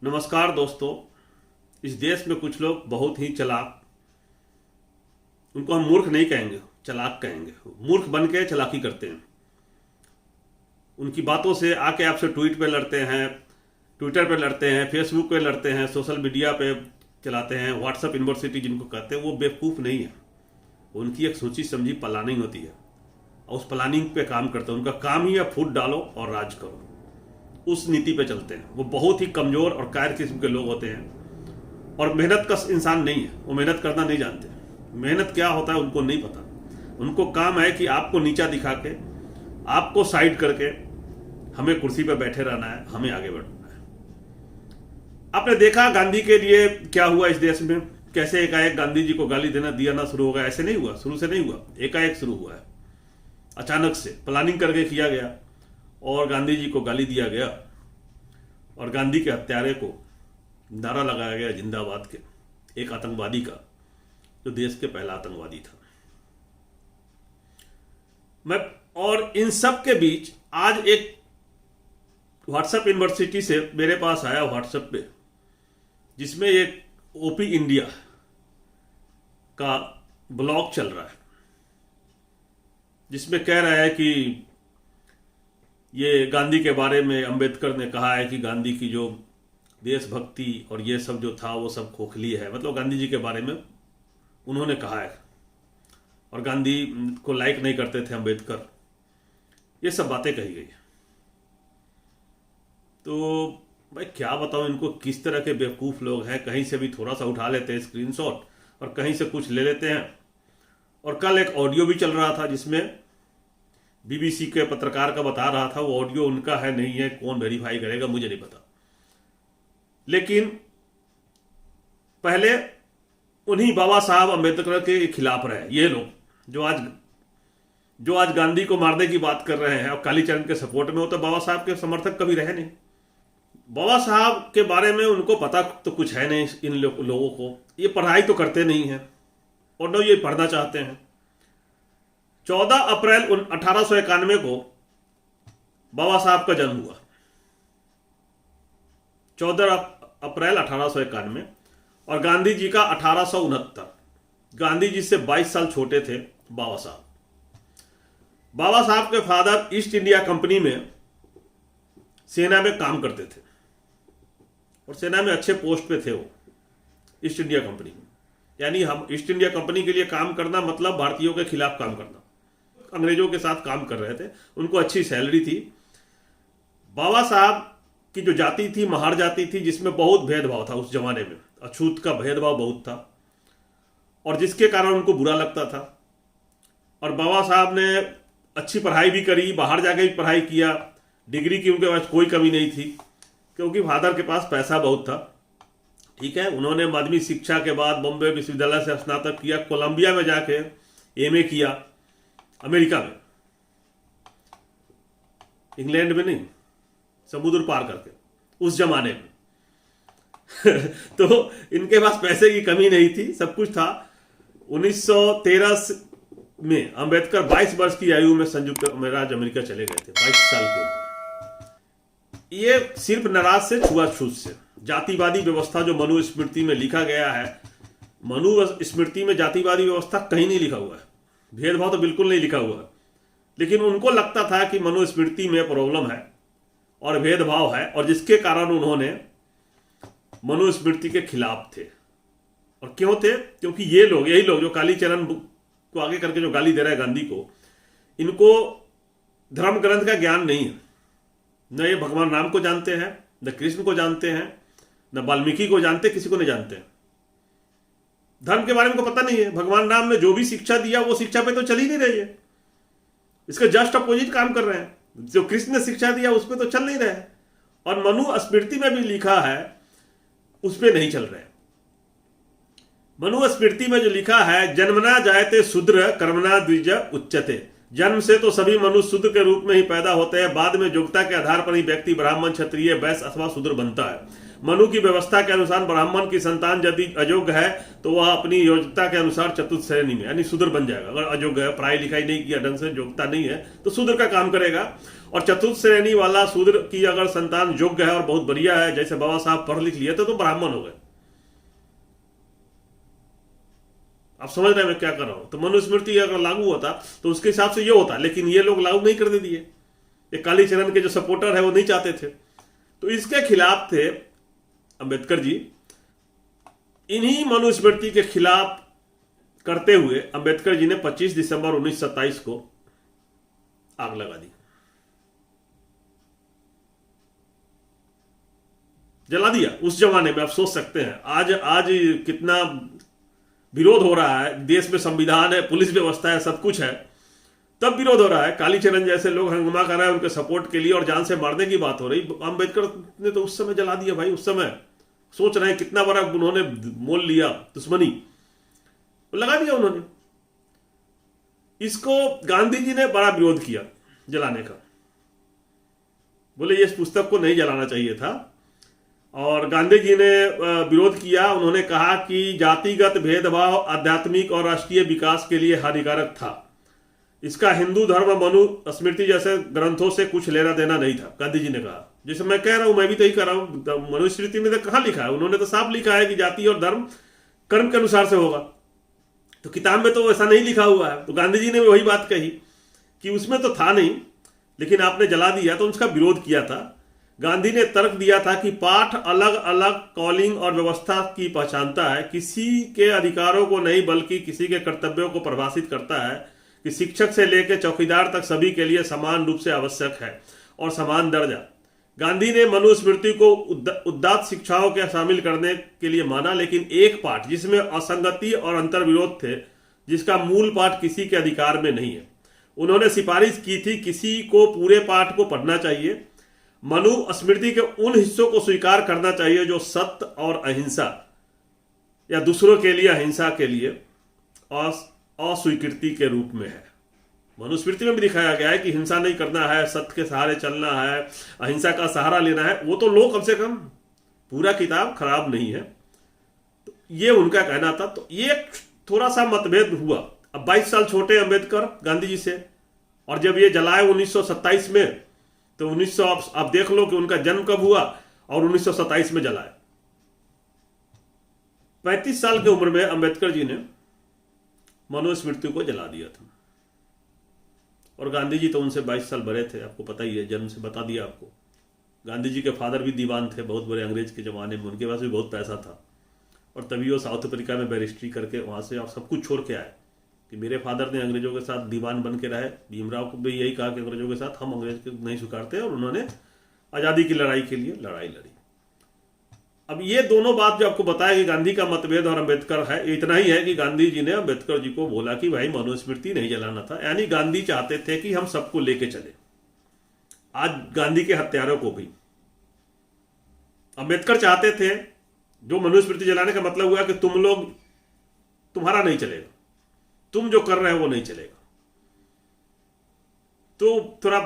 नमस्कार दोस्तों। इस देश में कुछ लोग बहुत ही चालाक, उनको हम मूर्ख नहीं कहेंगे, चालाक कहेंगे। मूर्ख बन के चालाकी करते हैं। उनकी बातों से आके आपसे ट्वीट पे लड़ते हैं, ट्विटर पे लड़ते हैं, फेसबुक पे लड़ते हैं, सोशल मीडिया पे चलाते हैं, व्हाट्सएप यूनिवर्सिटी जिनको कहते हैं। वो बेवकूफ़ नहीं है। उनकी एक सोची समझी प्लानिंग होती है और उस प्लानिंग पे काम करते हैं। उनका काम ही है फूट डालो और राज करो। उस नीति पे चलते हैं। वो बहुत ही कमज़ोर और कायर किस्म के लोग होते हैं और मेहनत का इंसान नहीं है। वो मेहनत करना नहीं जानते। मेहनत क्या होता है उनको नहीं पता। उनको काम है कि आपको नीचा दिखा के, आपको साइड करके हमें कुर्सी पर बैठे रहना है, हमें आगे बढ़ना है। आपने देखा गांधी के लिए क्या हुआ इस देश में, कैसे एकाएक गांधी जी को गाली देना दिया ना शुरू हो गया। ऐसे नहीं हुआ, शुरू से नहीं हुआ, एकाएक शुरू हुआ है। अचानक से प्लानिंग करके किया गया और गांधी जी को गाली दिया गया और गांधी के हत्यारे को नारा लगाया गया जिंदाबाद के, एक आतंकवादी का, जो देश के पहला आतंकवादी था। मैं और इन सब के बीच आज एक व्हाट्सएप यूनिवर्सिटी से मेरे पास आया व्हाट्सएप पे, जिसमें एक ओपी इंडिया का ब्लॉग चल रहा है, जिसमें कह रहा है कि ये गांधी के बारे में अंबेडकर ने कहा है कि गांधी की जो देशभक्ति और ये सब जो था वो सब खोखली है। मतलब गांधी जी के बारे में उन्होंने कहा है और गांधी को लाइक नहीं करते थे अंबेडकर। ये सब बातें कही गई। तो भाई क्या बताऊं इनको, किस तरह के बेवकूफ़ लोग हैं। कहीं से भी थोड़ा सा उठा लेते हैं स्क्रीनशॉट और कहीं से कुछ ले लेते हैं। और कल एक ऑडियो भी चल रहा था जिसमें बीबीसी के पत्रकार का बता रहा था। वो ऑडियो उनका है नहीं है, कौन वेरीफाई करेगा मुझे नहीं पता। लेकिन पहले उन्हीं बाबा साहब अंबेडकर के खिलाफ रहे ये लोग, जो आज गांधी को मारने की बात कर रहे हैं और कालीचरण के सपोर्ट में हो। तो बाबा साहब के समर्थक कभी रहे नहीं। बाबा साहब के बारे में उनको पता तो कुछ है नहीं। इन लोगों को ये पढ़ाई तो करते नहीं हैं और न ये पढ़ना चाहते हैं। 14 अप्रैल 1891 को बाबा साहब का जन्म हुआ। 14 अप्रैल 1891 और गांधी जी का 1869। गांधी जी से 22 साल छोटे थे बाबा साहब। बाबा साहब के फादर ईस्ट इंडिया कंपनी में सेना में काम करते थे और सेना में अच्छे पोस्ट पे थे वो, ईस्ट इंडिया कंपनी में। यानी हम ईस्ट इंडिया कंपनी के लिए काम करना मतलब भारतीयों के खिलाफ काम करना। अंग्रेजों के साथ काम कर रहे थे, उनको अच्छी सैलरी थी। बाबा साहब की जो जाति थी महार जाति थी, जिसमें बहुत भेदभाव था उस जमाने में। अछूत का भेदभाव बहुत था और जिसके कारण उनको बुरा लगता था। और बाबा साहब ने अच्छी पढ़ाई भी करी, बाहर जाके भी पढ़ाई किया। डिग्री की उनके पास कोई कमी नहीं थी क्योंकि फादर के पास पैसा बहुत था। ठीक है, उन्होंने माध्यमिक शिक्षा के बाद बॉम्बे विश्वविद्यालय से स्नातक किया, कोलंबिया में जाके एमए किया, अमेरिका में, इंग्लैंड में नहीं, समुद्र पार करके उस जमाने में। तो इनके पास पैसे की कमी नहीं थी, सब कुछ था। 1913 में अंबेडकर 22 वर्ष की आयु में संयुक्त राज्य अमेरिका चले गए थे, 22 साल की उम्र। ये सिर्फ नाराज से छुआछूत से जातिवादी व्यवस्था जो मनुस्मृति में लिखा गया है, मनुस्मृति में जातिवादी व्यवस्था कहीं नहीं लिखा हुआ है। भेदभाव तो बिल्कुल नहीं लिखा हुआ है। लेकिन उनको लगता था कि मनुस्मृति में प्रॉब्लम है और भेदभाव है, और जिसके कारण उन्होंने मनुस्मृति के खिलाफ थे। और क्यों थे? क्योंकि ये लोग, यही लोग जो कालीचरण को आगे करके जो गाली दे रहा है गांधी को, इनको धर्म ग्रंथ का ज्ञान नहीं है। न ये भगवान राम को जानते हैं, न कृष्ण को जानते हैं, न वाल्मीकि को जानते, किसी को नहीं जानते हैं। धर्म के बारे में को पता नहीं है। भगवान राम ने जो भी शिक्षा दिया वो शिक्षा पे तो चल ही नहीं रही है। इसका जस्ट अपोजिट काम कर रहे हैं। जो कृष्ण ने शिक्षा दिया उस पर तो चल नहीं रहे हैं, और मनुस्मृति में भी लिखा है उस पर नहीं चल रहे हैं। मनुस्मृति में जो लिखा है, जन्मना जायते शूद्र कर्मणा द्विज उच्यते। जन्म से तो सभी मनुष्य शूद्र के रूप में ही पैदा होते हैं, बाद में योग्यता के आधार पर ही व्यक्ति ब्राह्मण, क्षत्रिय, वैश्य अथवा शूद्र बनता है। मनु की व्यवस्था के अनुसार ब्राह्मण की संतान यदि अयोग्य है तो वह अपनी योग्यता के अनुसार चतुर्थ श्रेणी में यानी शूद्र बन जाएगा। अगर अयोग्य है, पढ़ाई लिखाई नहीं किया ढंग से, योग्यता नहीं है, तो शूद्र का काम करेगा। और चतुर्थ श्रेणी वाला शूद्र की अगर संतान योग्य है और बहुत बढ़िया है, जैसे बाबा साहब पढ़ लिख लिए तो ब्राह्मण हो गए। आप समझ रहे हैं मैं क्या कर रहा हूं? तो मनुस्मृति अगर लागू होता तो उसके हिसाब से ये होता, लेकिन ये लोग लागू नहीं करने दिए। ये कालीचरण के जो सपोर्टर है वो नहीं चाहते थे, तो इसके खिलाफ थे अंबेडकर जी। इन्हीं मनुस्मृति के खिलाफ करते हुए अंबेडकर जी ने 25 दिसंबर 1927 को आग लगा दी, जला दिया। उस जमाने में आप सोच सकते हैं आज कितना विरोध हो रहा है, देश में संविधान है, पुलिस व्यवस्था है, सब कुछ है, तब विरोध हो रहा है। कालीचरण जैसे लोग हंगामा कर रहे हैं उनके सपोर्ट के लिए और जान से मारने की बात हो रही। अंबेडकर ने तो उस समय जला दिया भाई। उस समय सोच रहे हैं कितना बड़ा उन्होंने मोल लिया दुश्मनी, लगा दिया उन्होंने। इसको गांधी जी ने बड़ा विरोध किया जलाने का, बोले इस पुस्तक को नहीं जलाना चाहिए था। और गांधी जी ने विरोध किया। उन्होंने कहा कि जातिगत भेदभाव आध्यात्मिक और राष्ट्रीय विकास के लिए हानिकारक था। इसका हिंदू धर्म मनुस्मृति जैसे ग्रंथों से कुछ लेना देना नहीं था, गांधी जी ने कहा। जैसे मैं कह रहा हूं, मैं भी तो ही कर रहा हूं। मनुस्मृति में तो कहां लिखा है? उन्होंने तो साफ लिखा है कि जाति और धर्म कर्म के अनुसार से होगा, तो किताब में तो ऐसा नहीं लिखा हुआ है। तो गांधी जी ने वही बात कही कि उसमें तो था नहीं, लेकिन आपने जला दिया, तो उसका विरोध किया था। गांधी ने तर्क दिया था कि पाठ अलग अलग कॉलिंग और व्यवस्था की पहचानता है, किसी के अधिकारों को नहीं बल्कि किसी के कर्तव्यों को परिभाषित करता है, कि शिक्षक से लेकर चौकीदार तक सभी के लिए समान रूप से आवश्यक है और समान दर्जा। गांधी ने मनुस्मृति को उदात्त शिक्षाओं के शामिल करने के लिए माना, लेकिन एक पाठ जिसमें असंगति और अंतर्विरोध थे, जिसका मूल पाठ किसी के अधिकार में नहीं है। उन्होंने सिफारिश की थी किसी को पूरे पाठ को पढ़ना चाहिए। मनुस्मृति के उन हिस्सों को स्वीकार करना चाहिए जो सत्य और अहिंसा या दूसरों के लिए अहिंसा के लिए अस्वीकृति के रूप में है। मनुस्मृति में भी दिखाया गया है कि हिंसा नहीं करना है, सत्य के सहारे चलना है, अहिंसा का सहारा लेना है। वो तो लो, कम से कम पूरा किताब खराब नहीं है, तो ये उनका कहना था। तो ये थोड़ा सा मतभेद हुआ। अब 22 साल छोटे अंबेडकर गांधी जी से, और जब ये जलाए 1927 में, तो 1900 आप देख लो कि उनका जन्म कब हुआ, और 1927 में जलाए। 35 साल की उम्र में अंबेडकर जी ने मनुस्मृति को जला दिया था। और गांधी जी तो उनसे 22 साल बड़े थे, आपको पता ही है, जन्म से बता दिया आपको। गांधी जी के फादर भी दीवान थे बहुत बड़े अंग्रेज के ज़माने में, उनके पास भी बहुत पैसा था, और तभी वो साउथ अफ्रीका में बैरिस्ट्री करके वहाँ से आप सब कुछ छोड़ के आए। कि मेरे फादर ने अंग्रेजों के साथ दीवान बन के रहे। भीमराव को भी यही कहा कि अंग्रेजों के साथ हम अंग्रेज के नहीं स्वीकारते, और उन्होंने आज़ादी की लड़ाई के लिए लड़ाई लड़ी। अब ये दोनों बात जो आपको बताया कि गांधी का मतभेद और अंबेडकर है, इतना ही है कि गांधी जी ने अंबेडकर जी को बोला कि भाई मनुस्मृति नहीं जलाना था। यानी गांधी चाहते थे कि हम सबको लेके चले, आज गांधी के हत्यारों को भी। अंबेडकर चाहते थे जो मनुस्मृति जलाने का मतलब हुआ कि तुम लोग, तुम्हारा नहीं चलेगा, तुम जो कर रहे हो वो नहीं चलेगा। तो थोड़ा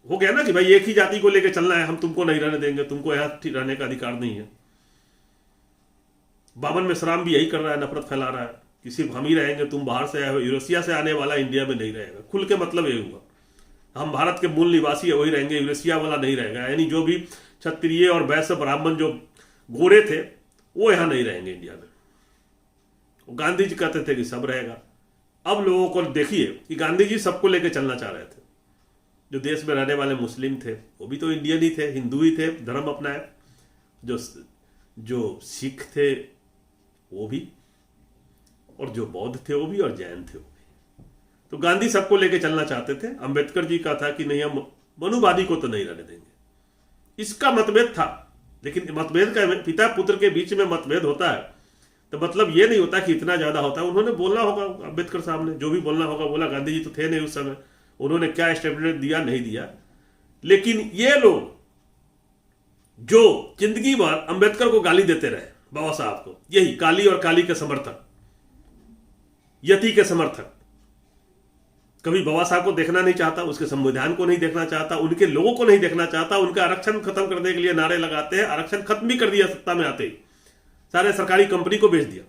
हो गया ना कि भाई एक ही जाति को लेकर चलना है, हम तुमको नहीं रहने देंगे, तुमको यहां रहने का अधिकार नहीं है। बाबन मेश्राम भी यही कर रहा है, नफरत फैला रहा है कि सिर्फ हम ही रहेंगे, तुम बाहर से आए हो, यूरेशिया से आने वाला इंडिया में नहीं रहेगा। खुल के मतलब ये हुआ, हम भारत के मूल निवासी है वही रहेंगे, यूरेशिया वाला नहीं रहेगा। यानी जो भी क्षत्रिय और वैश्य ब्राह्मण जो गोरे थे वो यहां नहीं रहेंगे इंडिया में। गांधी जी कहते थे कि सब रहेगा। अब लोगों को देखिए कि गांधी जी सबको लेकर चलना चाह रहे थे। जो देश में रहने वाले मुस्लिम थे वो भी तो इंडियन ही थे, हिंदू ही थे, धर्म अपनाए। जो सिख थे वो भी, और जो बौद्ध थे वो भी, और जैन थे वो भी। तो गांधी सबको लेकर चलना चाहते थे। अंबेडकर जी का था कि नहीं, हम मनुवादी को तो नहीं रहने देंगे। इसका मतभेद था, लेकिन मतभेद का पिता पुत्र के बीच में मतभेद होता है तो मतलब ये नहीं होता कि इतना ज्यादा होता है। उन्होंने बोलना होगा, अंबेडकर साहब ने जो भी बोलना होगा बोला। गांधी जी तो थे नहीं उस समय, उन्होंने क्या स्टेटमेंट दिया नहीं दिया। लेकिन ये लोग जो जिंदगी भर अंबेडकर को गाली देते रहे, बाबा साहब को, यही काली और काली के समर्थक, यति के समर्थक, कभी बाबा साहब को देखना नहीं चाहता, उसके संविधान को नहीं देखना चाहता, उनके लोगों को नहीं देखना चाहता, उनका आरक्षण खत्म करने के लिए नारे लगाते हैं। आरक्षण खत्म भी कर दिया सत्ता में आते ही, सारे सरकारी कंपनी को बेच दिया।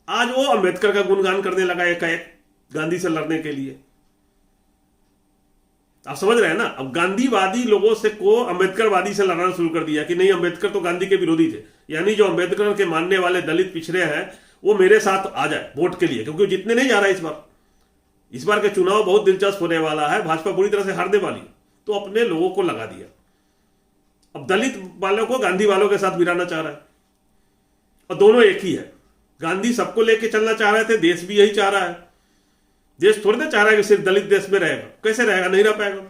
आज वो अंबेडकर का गुणगान करने लगा एकाएक गांधी से लड़ने के लिए। आप समझ रहे हैं ना। अब गांधीवादी लोगों से को अम्बेडकरवादी से लड़ना शुरू कर दिया कि नहीं, अम्बेडकर तो गांधी के विरोधी थे, यानी जो अम्बेडकर के मानने वाले दलित पिछड़े हैं वो मेरे साथ आ जाए वोट के लिए, क्योंकि जितने नहीं जा रहा है इस बार के चुनाव बहुत दिलचस्प होने वाला है, भाजपा बुरी तरह से हारने वाली है, तो अपने लोगों को लगा दिया। अब दलित वालों को गांधी वालों के साथ मिलाना चाह रहा है, और दोनों एक ही है। गांधी सबको लेके चलना चाह रहे थे, देश भी यही चाह रहा है। देश थोड़ी ना चाह रहा है कि सिर्फ दलित देश में रहेगा, कैसे रहेगा, नहीं रह पाएगा।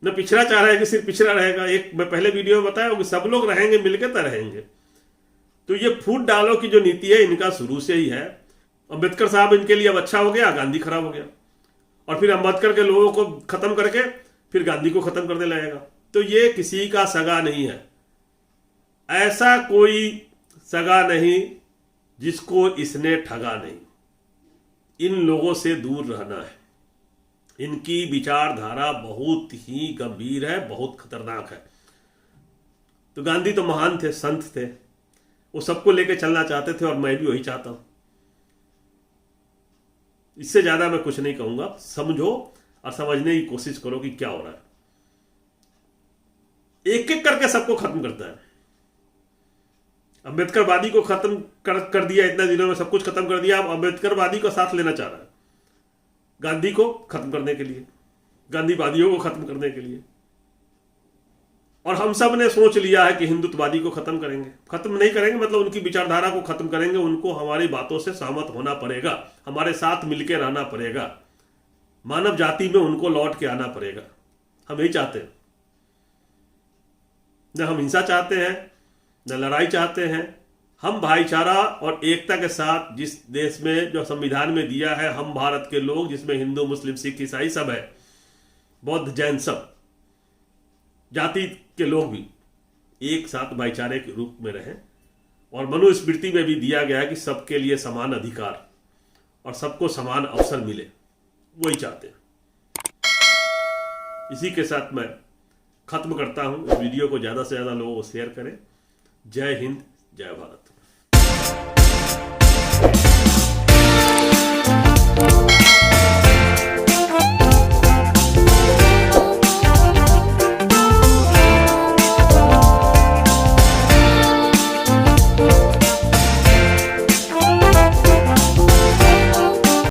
न पिछड़ा चाह रहा है कि सिर्फ पिछड़ा रहेगा। एक मैं पहले वीडियो में बताया कि सब लोग रहेंगे, मिलकर तो रहेंगे। तो ये फूट डालो की जो नीति है इनका शुरू से ही है। अम्बेडकर साहब इनके लिए अब अच्छा हो गया, गांधी खराब हो गया, और फिर अम्बेडकर के लोगों को खत्म करके फिर गांधी को खत्म करने लगेगा। तो ये किसी का सगा नहीं है, ऐसा कोई सगा नहीं जिसको इसने ठगा नहीं। इन लोगों से दूर रहना है। इनकी विचारधारा बहुत ही गंभीर है, बहुत खतरनाक है। तो गांधी तो महान थे, संत थे, वो सबको लेके चलना चाहते थे, और मैं भी वही चाहता हूं। इससे ज्यादा मैं कुछ नहीं कहूंगा। समझो और समझने की कोशिश करो कि क्या हो रहा है। एक एक करके सबको खत्म करता है। अम्बेडकरवादी को खत्म कर दिया, इतने दिनों में सब कुछ खत्म कर दिया। अब अम्बेडकरवादी को साथ लेना चाह रहा है, गांधी को खत्म करने के लिए, गांधीवादियों को खत्म करने के लिए। और हम सब ने सोच लिया है कि हिंदुत्ववादी को खत्म करेंगे। खत्म नहीं करेंगे मतलब उनकी विचारधारा को खत्म करेंगे। उनको हमारी बातों से सहमत होना पड़ेगा, हमारे साथ मिलकर रहना पड़ेगा, मानव जाति में उनको लौट के आना पड़ेगा। हम यही चाहते हैं। न हम हिंसा चाहते हैं, न लड़ाई चाहते हैं। हम भाईचारा और एकता के साथ, जिस देश में जो संविधान में दिया है, हम भारत के लोग जिसमें हिंदू मुस्लिम सिख ईसाई सब है, बौद्ध जैन सब जाति के लोग भी एक साथ भाईचारे के रूप में रहें। और मनुस्मृति में भी दिया गया है कि सबके लिए समान अधिकार और सबको समान अवसर मिले, वही चाहते हैं। इसी के साथ मैं खत्म करता हूं। इस वीडियो को ज्यादा से ज्यादा लोगों को शेयर करें। जय हिंद, जय भारत।